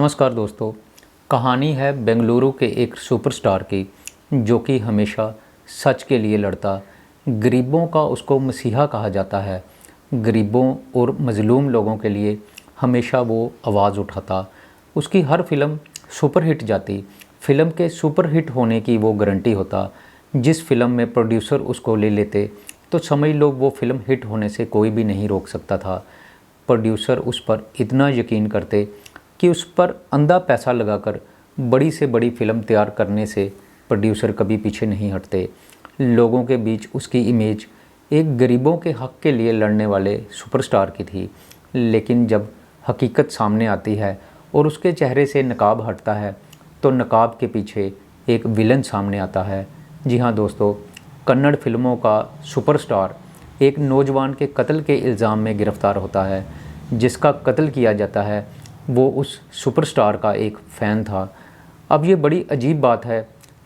नमस्कार दोस्तों। कहानी है बेंगलुरु के एक सुपरस्टार की, जो कि हमेशा सच के लिए लड़ता। गरीबों का उसको मसीहा कहा जाता है। गरीबों और मज़लूम लोगों के लिए हमेशा वो आवाज़ उठाता। उसकी हर फिल्म सुपरहिट जाती। फिल्म के सुपरहिट होने की वो गारंटी होता। जिस फिल्म में प्रोड्यूसर उसको ले लेते तो समझ लो वो फिल्म हिट होने से कोई भी नहीं रोक सकता था। प्रोड्यूसर उस पर इतना यकीन करते कि उस पर अंधा पैसा लगाकर बड़ी से बड़ी फ़िल्म तैयार करने से प्रोड्यूसर कभी पीछे नहीं हटते। लोगों के बीच उसकी इमेज एक गरीबों के हक़ के लिए लड़ने वाले सुपरस्टार की थी। लेकिन जब हकीकत सामने आती है और उसके चेहरे से नकाब हटता है तो नकाब के पीछे एक विलन सामने आता है। जी हाँ दोस्तों, कन्नड़ फिल्मों का सुपरस्टार एक नौजवान के कत्ल के इल्ज़ाम में गिरफ़्तार होता है। जिसका कत्ल किया जाता है वो उस सुपरस्टार का एक फ़ैन था। अब ये बड़ी अजीब बात है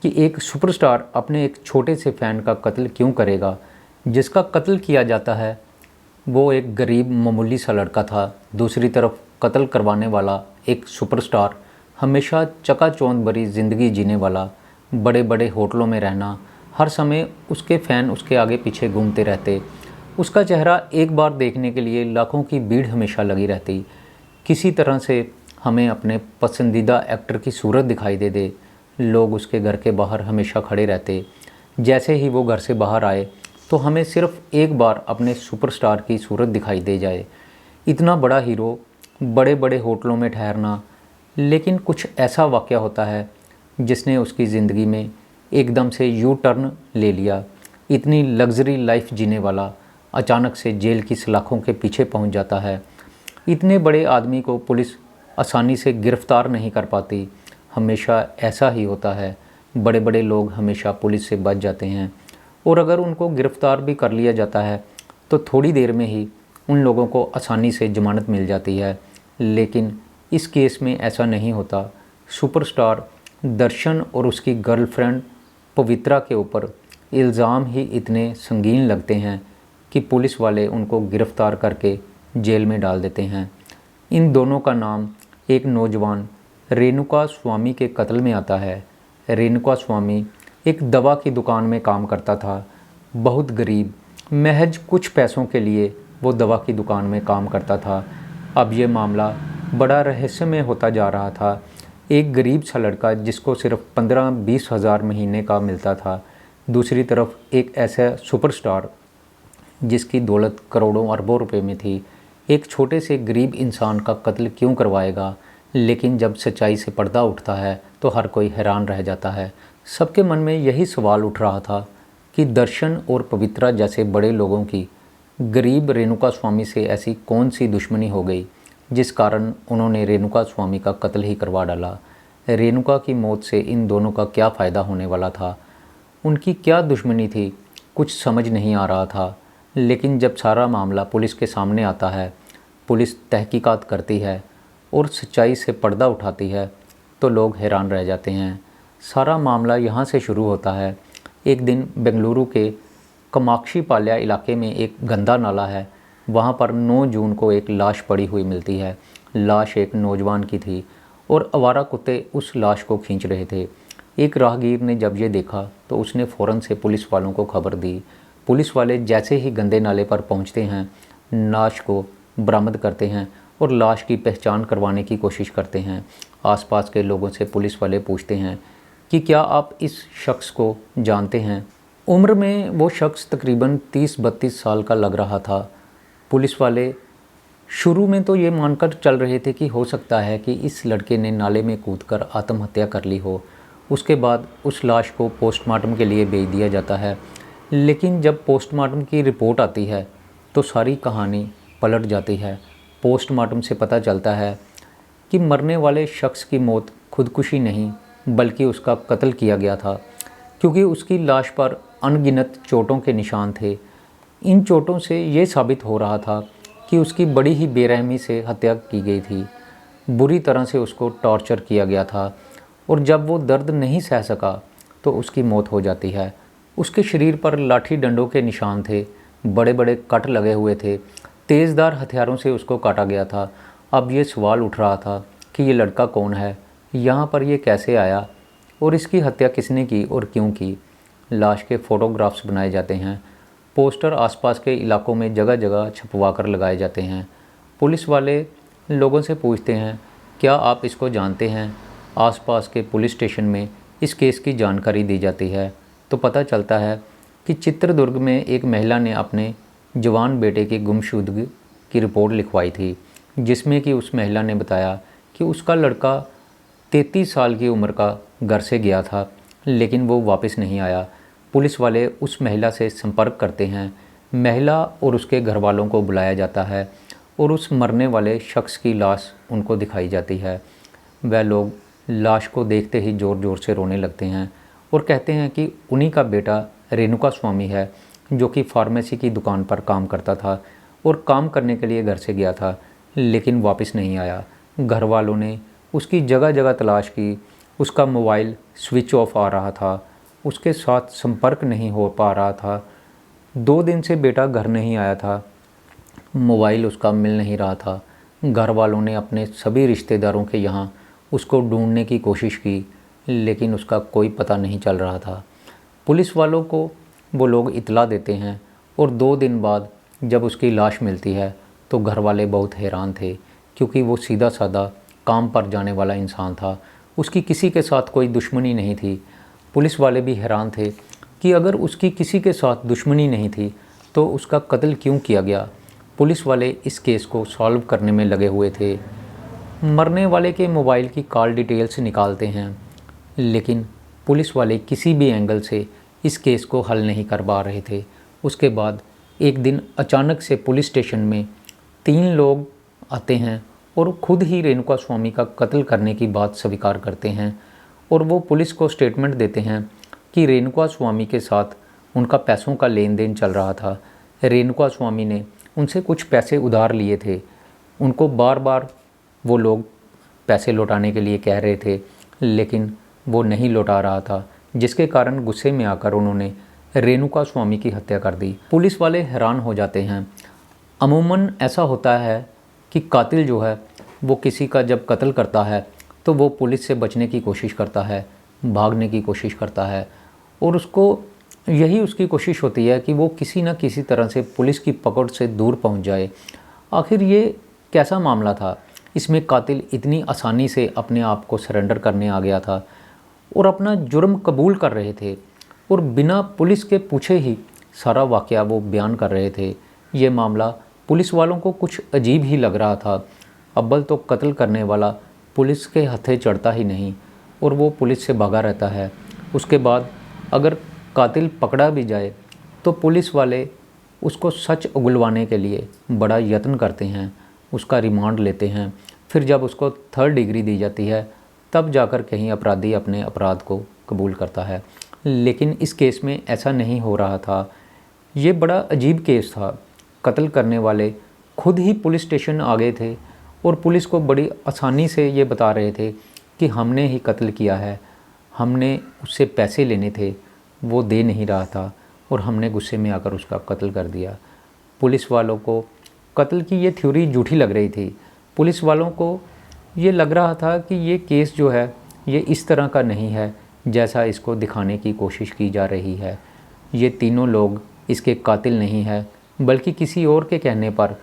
कि एक सुपरस्टार अपने एक छोटे से फ़ैन का कत्ल क्यों करेगा। जिसका कत्ल किया जाता है वो एक गरीब मामूली सा लड़का था। दूसरी तरफ कत्ल करवाने वाला एक सुपरस्टार हमेशा चकाचौंध भरी ज़िंदगी जीने वाला, बड़े बड़े होटलों में रहना, हर समय उसके फ़ैन उसके आगे पीछे घूमते रहते। उसका चेहरा एक बार देखने के लिए लाखों की भीड़ हमेशा लगी रहती। किसी तरह से हमें अपने पसंदीदा एक्टर की सूरत दिखाई दे। लोग उसके घर के बाहर हमेशा खड़े रहते। जैसे ही वो घर से बाहर आए तो हमें सिर्फ एक बार अपने सुपरस्टार की सूरत दिखाई दे जाए। इतना बड़ा हीरो, बड़े बड़े होटलों में ठहरना, लेकिन कुछ ऐसा वाक़या होता है जिसने उसकी ज़िंदगी में एकदम से यू टर्न ले लिया। इतनी लग्ज़री लाइफ जीने वाला अचानक से जेल की सलाखों के पीछे पहुंच जाता है। इतने बड़े आदमी को पुलिस आसानी से गिरफ़्तार नहीं कर पाती। हमेशा ऐसा ही होता है, बड़े बड़े लोग हमेशा पुलिस से बच जाते हैं और अगर उनको गिरफ़्तार भी कर लिया जाता है तो थोड़ी देर में ही उन लोगों को आसानी से ज़मानत मिल जाती है। लेकिन इस केस में ऐसा नहीं होता। सुपरस्टार दर्शन और उसकी गर्लफ्रेंड पवित्रा के ऊपर इल्ज़ाम ही इतने संगीन लगते हैं कि पुलिस वाले उनको गिरफ़्तार करके जेल में डाल देते हैं। इन दोनों का नाम एक नौजवान रेणुका स्वामी के कत्ल में आता है। रेणुका स्वामी एक दवा की दुकान में काम करता था। बहुत गरीब, महज कुछ पैसों के लिए वो दवा की दुकान में काम करता था। अब ये मामला बड़ा रहस्यमय होता जा रहा था। एक गरीब सा लड़का जिसको सिर्फ 15-20 हज़ार महीने का मिलता था, दूसरी तरफ एक ऐसा सुपरस्टार जिसकी दौलत करोड़ों अरबों रुपए में थी, एक छोटे से गरीब इंसान का कत्ल क्यों करवाएगा। लेकिन जब सच्चाई से पर्दा उठता है तो हर कोई हैरान रह जाता है। सबके मन में यही सवाल उठ रहा था कि दर्शन और पवित्रा जैसे बड़े लोगों की गरीब रेणुका स्वामी से ऐसी कौन सी दुश्मनी हो गई जिस कारण उन्होंने रेणुका स्वामी का कत्ल ही करवा डाला। रेणुका की मौत से इन दोनों का क्या फ़ायदा होने वाला था, उनकी क्या दुश्मनी थी, कुछ समझ नहीं आ रहा था। लेकिन जब सारा मामला पुलिस के सामने आता है, पुलिस तहकीकात करती है और सच्चाई से पर्दा उठाती है तो लोग हैरान रह जाते हैं। सारा मामला यहाँ से शुरू होता है। एक दिन बेंगलुरु के कामाक्षी पाल्या इलाके में एक गंदा नाला है। वहाँ पर 9 जून को एक लाश पड़ी हुई मिलती है। लाश एक नौजवान की थी और आवारा कुत्ते उस लाश को खींच रहे थे। एक राहगीर ने जब ये देखा तो उसने फ़ौरन से पुलिस वालों को खबर दी। पुलिस वाले जैसे ही गंदे नाले पर पहुंचते हैं, लाश को बरामद करते हैं और लाश की पहचान करवाने की कोशिश करते हैं। आसपास के लोगों से पुलिस वाले पूछते हैं कि क्या आप इस शख्स को जानते हैं। उम्र में वो शख्स तकरीबन 30-32 साल का लग रहा था। पुलिस वाले शुरू में तो ये मानकर चल रहे थे कि हो सकता है कि इस लड़के ने नाले में कूदकर आत्महत्या कर ली हो। उसके बाद उस लाश को पोस्टमार्टम के लिए भेज दिया जाता है। लेकिन जब पोस्टमार्टम की रिपोर्ट आती है तो सारी कहानी पलट जाती है। पोस्टमार्टम से पता चलता है कि मरने वाले शख्स की मौत खुदकुशी नहीं बल्कि उसका कत्ल किया गया था, क्योंकि उसकी लाश पर अनगिनत चोटों के निशान थे। इन चोटों से ये साबित हो रहा था कि उसकी बड़ी ही बेरहमी से हत्या की गई थी। बुरी तरह से उसको टॉर्चर किया गया था और जब वो दर्द नहीं सह सका तो उसकी मौत हो जाती है। उसके शरीर पर लाठी डंडों के निशान थे, बड़े बड़े कट लगे हुए थे, तेज़दार हथियारों से उसको काटा गया था। अब ये सवाल उठ रहा था कि ये लड़का कौन है, यहाँ पर ये कैसे आया और इसकी हत्या किसने की और क्यों की। लाश के फ़ोटोग्राफ्स बनाए जाते हैं, पोस्टर आसपास के इलाकों में जगह जगह छपवा कर लगाए जाते हैं। पुलिस वाले लोगों से पूछते हैं, क्या आप इसको जानते हैं। आसपास के पुलिस स्टेशन में इस केस की जानकारी दी जाती है तो पता चलता है कि चित्रदुर्ग में एक महिला ने अपने जवान बेटे की गुमशुदगी की रिपोर्ट लिखवाई थी, जिसमें कि उस महिला ने बताया कि उसका लड़का 33 साल की उम्र का घर से गया था, लेकिन वो वापस नहीं आया। पुलिस वाले उस महिला से संपर्क करते हैं, महिला और उसके घर वालों को बुलाया जाता है और उस मरने वाले शख्स की लाश उनको दिखाई जाती है। वह लोग लाश को देखते ही ज़ोर ज़ोर से रोने लगते हैं और कहते हैं कि उन्हीं का बेटा रेणुका स्वामी है, जो कि फार्मेसी की दुकान पर काम करता था और काम करने के लिए घर से गया था, लेकिन वापस नहीं आया। घर वालों ने उसकी जगह जगह तलाश की, उसका मोबाइल स्विच ऑफ आ रहा था, उसके साथ संपर्क नहीं हो पा रहा था। 2 दिन से बेटा घर नहीं आया था, मोबाइल उसका मिल नहीं रहा था। घर वालों ने अपने सभी रिश्तेदारों के यहाँ उसको ढूंढने की कोशिश की, लेकिन उसका कोई पता नहीं चल रहा था। पुलिस वालों को वो लोग इतला देते हैं और 2 दिन बाद जब उसकी लाश मिलती है तो घर वाले बहुत हैरान थे, क्योंकि वो सीधा साधा काम पर जाने वाला इंसान था, उसकी किसी के साथ कोई दुश्मनी नहीं थी। पुलिस वाले भी हैरान थे कि अगर उसकी किसी के साथ दुश्मनी नहीं थी तो उसका कत्ल क्यों किया गया। पुलिस वाले इस केस को सॉल्व करने में लगे हुए थे। मरने वाले के मोबाइल की कॉल डिटेल्स निकालते हैं, लेकिन पुलिस वाले किसी भी एंगल से इस केस को हल नहीं कर पा रहे थे। उसके बाद एक दिन अचानक से पुलिस स्टेशन में 3 लोग आते हैं और खुद ही रेणुका स्वामी का कत्ल करने की बात स्वीकार करते हैं और वो पुलिस को स्टेटमेंट देते हैं कि रेणुका स्वामी के साथ उनका पैसों का लेन देन चल रहा था। रेणुका स्वामी ने उनसे कुछ पैसे उधार लिए थे, उनको बार बार वो लोग पैसे लौटाने के लिए कह रहे थे, लेकिन वो नहीं लौटा रहा था, जिसके कारण गुस्से में आकर उन्होंने रेणुका स्वामी की हत्या कर दी। पुलिस वाले हैरान हो जाते हैं। अमूमन ऐसा होता है कि कातिल जो है वो किसी का जब कत्ल करता है तो वो पुलिस से बचने की कोशिश करता है, भागने की कोशिश करता है और उसको यही उसकी कोशिश होती है कि वो किसी न किसी तरह से पुलिस की पकड़ से दूर पहुंच जाए। आखिर ये कैसा मामला था, इसमें कातिल इतनी आसानी से अपने आप को सरेंडर करने आ गया था और अपना जुर्म कबूल कर रहे थे और बिना पुलिस के पूछे ही सारा वाक़या वो बयान कर रहे थे। ये मामला पुलिस वालों को कुछ अजीब ही लग रहा था। अव्वल तो कत्ल करने वाला पुलिस के हथे चढ़ता ही नहीं और वो पुलिस से भागा रहता है। उसके बाद अगर कातिल पकड़ा भी जाए तो पुलिस वाले उसको सच उगलवाने के लिए बड़ा यत्न करते हैं, उसका रिमांड लेते हैं। फिर जब उसको 3rd डिग्री दी जाती है तब जाकर कहीं अपराधी अपने अपराध को कबूल करता है। लेकिन इस केस में ऐसा नहीं हो रहा था। ये बड़ा अजीब केस था। कत्ल करने वाले खुद ही पुलिस स्टेशन आ गए थे और पुलिस को बड़ी आसानी से ये बता रहे थे कि हमने ही कत्ल किया है, हमने उससे पैसे लेने थे, वो दे नहीं रहा था और हमने गुस्से में आकर उसका कत्ल कर दिया। पुलिस वालों को कत्ल की ये थ्योरी झूठी लग रही थी। पुलिस वालों को ये लग रहा था कि ये केस जो है ये इस तरह का नहीं है जैसा इसको दिखाने की कोशिश की जा रही है। ये तीनों लोग इसके कातिल नहीं है, बल्कि किसी और के कहने पर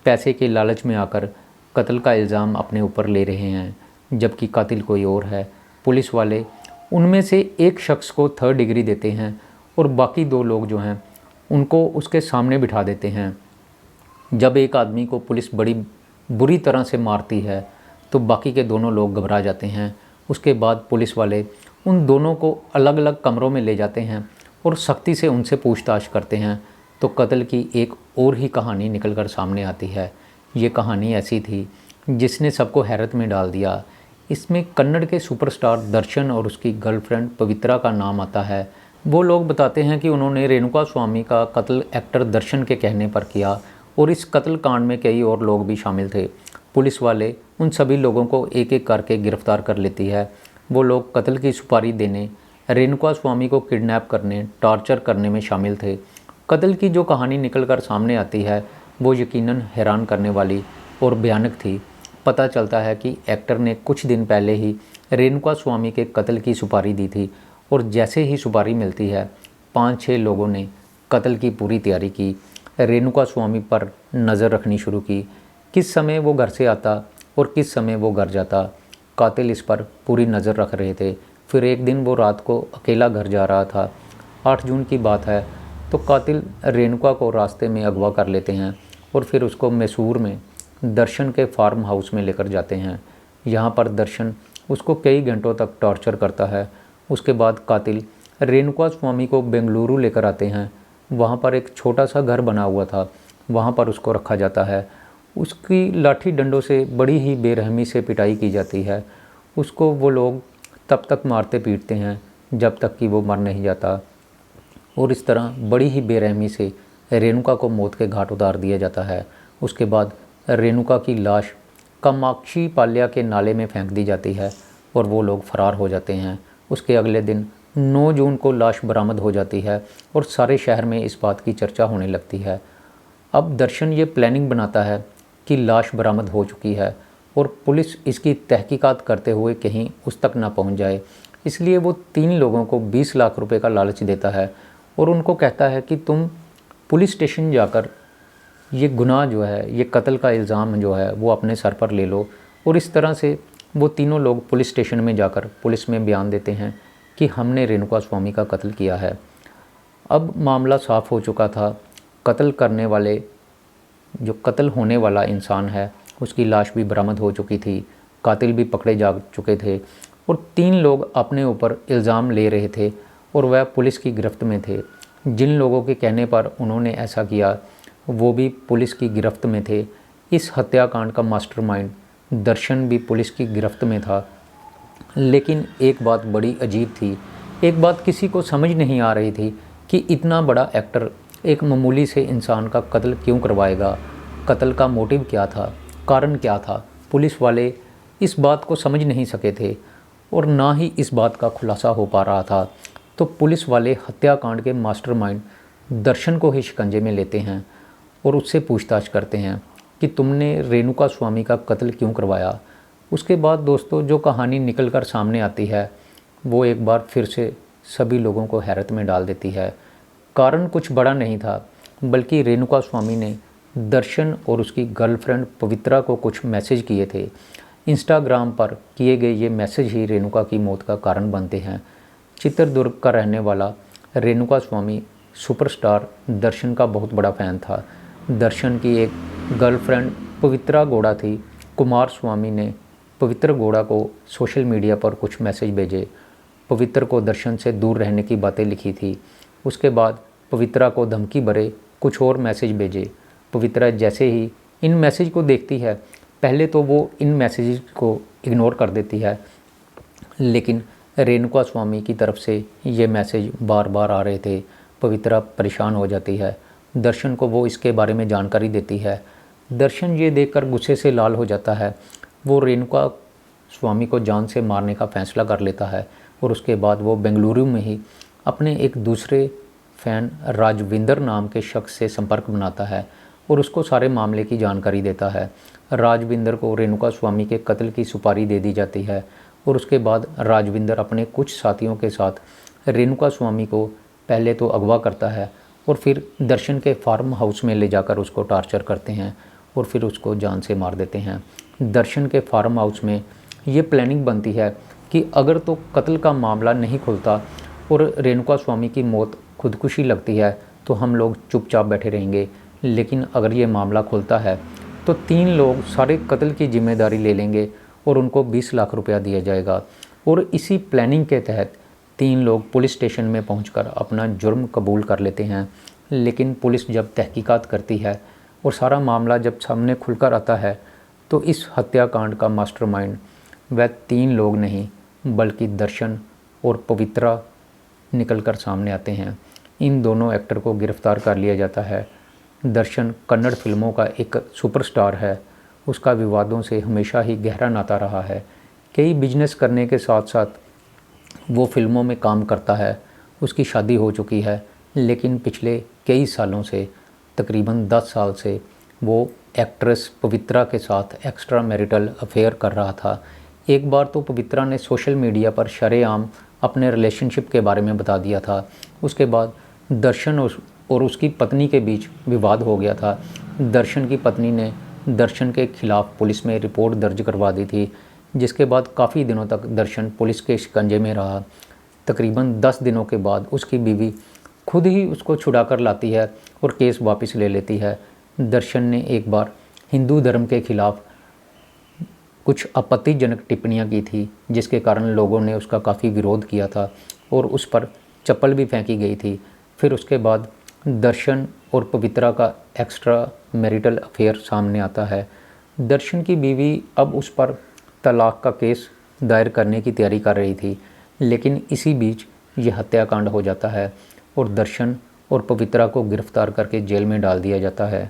पैसे के लालच में आकर कत्ल का इल्ज़ाम अपने ऊपर ले रहे हैं, जबकि कातिल कोई और है। पुलिस वाले उनमें से एक शख्स को 3rd डिग्री देते हैं और बाकी 2 लोग जो हैं उनको उसके सामने बिठा देते हैं। जब एक आदमी को पुलिस बड़ी बुरी तरह से मारती है तो बाकी के दोनों लोग घबरा जाते हैं। उसके बाद पुलिस वाले उन दोनों को अलग अलग कमरों में ले जाते हैं और सख्ती से उनसे पूछताछ करते हैं तो कत्ल की एक और ही कहानी निकल कर सामने आती है। ये कहानी ऐसी थी जिसने सबको हैरत में डाल दिया। इसमें कन्नड़ के सुपरस्टार दर्शन और उसकी गर्लफ्रेंड पवित्रा का नाम आता है। वो लोग बताते हैं कि उन्होंने रेणुका स्वामी का कत्ल एक्टर दर्शन के कहने पर किया और इस कत्ल कांड में कई और लोग भी शामिल थे। पुलिस वाले उन सभी लोगों को एक एक करके गिरफ्तार कर लेती है। वो लोग कत्ल की सुपारी देने, रेणुका स्वामी को किडनैप करने, टॉर्चर करने में शामिल थे। कत्ल की जो कहानी निकल कर सामने आती है वो यकीनन हैरान करने वाली और भयानक थी। पता चलता है कि एक्टर ने कुछ दिन पहले ही रेणुका स्वामी के कत्ल की सुपारी दी थी और जैसे ही सुपारी मिलती है 5-6 लोगों ने कत्ल की पूरी तैयारी की, रेणुका स्वामी पर नज़र रखनी शुरू की। किस समय वो घर से आता और किस समय वो घर जाता, कातिल इस पर पूरी नज़र रख रहे थे। फिर एक दिन वो रात को अकेला घर जा रहा था, 8 जून की बात है। तो कातिल रेणुका को रास्ते में अगवा कर लेते हैं और फिर उसको मैसूर में दर्शन के फार्म हाउस में लेकर जाते हैं। यहाँ पर दर्शन उसको कई घंटों तक टॉर्चर करता है। उसके बाद कातिल रेणुका स्वामी को बेंगलुरु लेकर आते हैं। वहाँ पर एक छोटा सा घर बना हुआ था, वहाँ पर उसको रखा जाता है। उसकी लाठी डंडों से बड़ी ही बेरहमी से पिटाई की जाती है। उसको वो लोग तब तक मारते पीटते हैं जब तक कि वो मर नहीं जाता, और इस तरह बड़ी ही बेरहमी से रेणुका को मौत के घाट उतार दिया जाता है। उसके बाद रेणुका की लाश कामाक्षी पाल्या के नाले में फेंक दी जाती है और वो लोग फरार हो जाते हैं। उसके अगले दिन 9 जून को लाश बरामद हो जाती है और सारे शहर में इस बात की चर्चा होने लगती है। अब दर्शन ये प्लानिंग बनाता है कि लाश बरामद हो चुकी है और पुलिस इसकी तहकीकात करते हुए कहीं उस तक ना पहुंच जाए, इसलिए वो 3 लोगों को 20 लाख रुपए का लालच देता है और उनको कहता है कि तुम पुलिस स्टेशन जाकर ये गुनाह जो है, ये कत्ल का इल्ज़ाम जो है वो अपने सर पर ले लो। और इस तरह से वो तीनों लोग पुलिस स्टेशन में जाकर पुलिस में बयान देते हैं कि हमने रेणुका स्वामी का कत्ल किया है। अब मामला साफ़ हो चुका था। कत्ल करने वाले, जो कत्ल होने वाला इंसान है, उसकी लाश भी बरामद हो चुकी थी, कातिल भी पकड़े जा चुके थे और 3 लोग अपने ऊपर इल्ज़ाम ले रहे थे और वह पुलिस की गिरफ्त में थे। जिन लोगों के कहने पर उन्होंने ऐसा किया वो भी पुलिस की गिरफ्त में थे। इस हत्याकांड का मास्टरमाइंड दर्शन भी पुलिस की गिरफ्त में था। लेकिन एक बात बड़ी अजीब थी, एक बात किसी को समझ नहीं आ रही थी कि इतना बड़ा एक्टर एक मामूली से इंसान का कत्ल क्यों करवाएगा। कत्ल का मोटिव क्या था, कारण क्या था, पुलिस वाले इस बात को समझ नहीं सके थे और ना ही इस बात का खुलासा हो पा रहा था। तो पुलिस वाले हत्याकांड के मास्टरमाइंड दर्शन को ही शिकंजे में लेते हैं और उससे पूछताछ करते हैं कि तुमने रेणुका स्वामी का कत्ल क्यों करवाया। उसके बाद दोस्तों जो कहानी निकल कर सामने आती है वो एक बार फिर से सभी लोगों को हैरत में डाल देती है। कारण कुछ बड़ा नहीं था, बल्कि रेणुका स्वामी ने दर्शन और उसकी गर्लफ्रेंड पवित्रा को कुछ मैसेज किए थे। इंस्टाग्राम पर किए गए ये मैसेज ही रेणुका की मौत का कारण बनते हैं। चित्रदुर्ग का रहने वाला रेणुका स्वामी सुपरस्टार दर्शन का बहुत बड़ा फ़ैन था। दर्शन की एक गर्लफ्रेंड पवित्रा गौड़ा थी। कुमार स्वामी ने पवित्र गौड़ा को सोशल मीडिया पर कुछ मैसेज भेजे। पवित्र को दर्शन से दूर रहने की बातें लिखी थी। उसके बाद पवित्रा को धमकी भरे कुछ और मैसेज भेजे। पवित्रा जैसे ही इन मैसेज को देखती है, पहले तो वो इन मैसेज को इग्नोर कर देती है, लेकिन रेणुका स्वामी की तरफ से ये मैसेज बार बार आ रहे थे। पवित्रा परेशान हो जाती है। दर्शन को वो इसके बारे में जानकारी देती है। दर्शन ये देखकर गुस्से से लाल हो जाता है। वो रेणुका स्वामी को जान से मारने का फ़ैसला कर लेता है और उसके बाद वो बेंगलुरु में ही अपने एक दूसरे फ़ैन राजविंदर नाम के शख्स से संपर्क बनाता है और उसको सारे मामले की जानकारी देता है। राजविंदर को रेणुका स्वामी के कत्ल की सुपारी दे दी जाती है और उसके बाद राजविंदर अपने कुछ साथियों के साथ रेणुका स्वामी को पहले तो अगवा करता है और फिर दर्शन के फार्म हाउस में ले जाकर उसको टॉर्चर करते हैं और फिर उसको जान से मार देते हैं। दर्शन के फार्म हाउस में ये प्लानिंग बनती है कि अगर तो कत्ल का मामला नहीं खुलता और रेणुका स्वामी की मौत खुदकुशी लगती है तो हम लोग चुपचाप बैठे रहेंगे, लेकिन अगर ये मामला खुलता है तो 3 लोग सारे कत्ल की जिम्मेदारी ले लेंगे और उनको 20 लाख रुपया दिया जाएगा। और इसी प्लानिंग के तहत 3 लोग पुलिस स्टेशन में पहुंचकर अपना जुर्म कबूल कर लेते हैं। लेकिन पुलिस जब तहकीकात करती है और सारा मामला जब सामने खुलकर आता है तो इस हत्याकांड का मास्टरमाइंड वह 3 लोग नहीं बल्कि दर्शन और पवित्रा निकलकर सामने आते हैं। इन दोनों एक्टर को गिरफ्तार कर लिया जाता है। दर्शन कन्नड़ फिल्मों का एक सुपरस्टार है। उसका विवादों से हमेशा ही गहरा नाता रहा है। कई बिजनेस करने के साथ साथ वो फिल्मों में काम करता है। उसकी शादी हो चुकी है, लेकिन पिछले कई सालों से, तकरीबन 10 साल से वो एक्ट्रेस पवित्रा के साथ एक्स्ट्रा मैरिटल अफेयर कर रहा था। एक बार तो पवित्रा ने सोशल मीडिया पर शरेआम अपने रिलेशनशिप के बारे में बता दिया था। उसके बाद दर्शन और उसकी पत्नी के बीच विवाद हो गया था। दर्शन की पत्नी ने दर्शन के खिलाफ पुलिस में रिपोर्ट दर्ज करवा दी थी, जिसके बाद काफ़ी दिनों तक दर्शन पुलिस के शिकंजे में रहा। तकरीबन 10 दिनों के बाद उसकी बीवी खुद ही उसको छुड़ा कर लाती है और केस वापस ले लेती है। दर्शन ने एक बार हिंदू धर्म के खिलाफ कुछ आपत्तिजनक टिप्पणियां की थी, जिसके कारण लोगों ने उसका काफ़ी विरोध किया था और उस पर चप्पल भी फेंकी गई थी। फिर उसके बाद दर्शन और पवित्रा का एक्स्ट्रा मैरिटल अफेयर सामने आता है। दर्शन की बीवी अब उस पर तलाक का केस दायर करने की तैयारी कर रही थी, लेकिन इसी बीच यह हत्याकांड हो जाता है और दर्शन और पवित्रा को गिरफ्तार करके जेल में डाल दिया जाता है।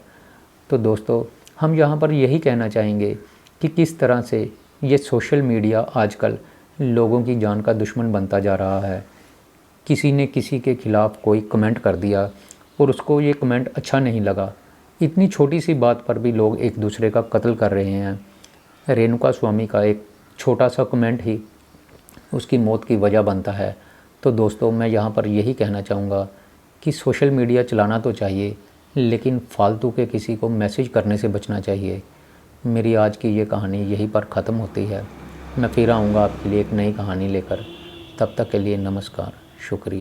तो दोस्तों, हम यहाँ पर यही कहना चाहेंगे कि किस तरह से ये सोशल मीडिया आजकल लोगों की जान का दुश्मन बनता जा रहा है। किसी ने किसी के खिलाफ़ कोई कमेंट कर दिया और उसको ये कमेंट अच्छा नहीं लगा, इतनी छोटी सी बात पर भी लोग एक दूसरे का कत्ल कर रहे हैं। रेणुका स्वामी का एक छोटा सा कमेंट ही उसकी मौत की वजह बनता है। तो दोस्तों, मैं यहाँ पर यही कहना चाहूँगा कि सोशल मीडिया चलाना तो चाहिए, लेकिन फालतू के किसी को मैसेज करने से बचना चाहिए। मेरी आज की ये कहानी यहीं पर ख़त्म होती है। मैं फिर आऊँगा आपके लिए एक नई कहानी लेकर। तब तक के लिए नमस्कार, शुक्रिया।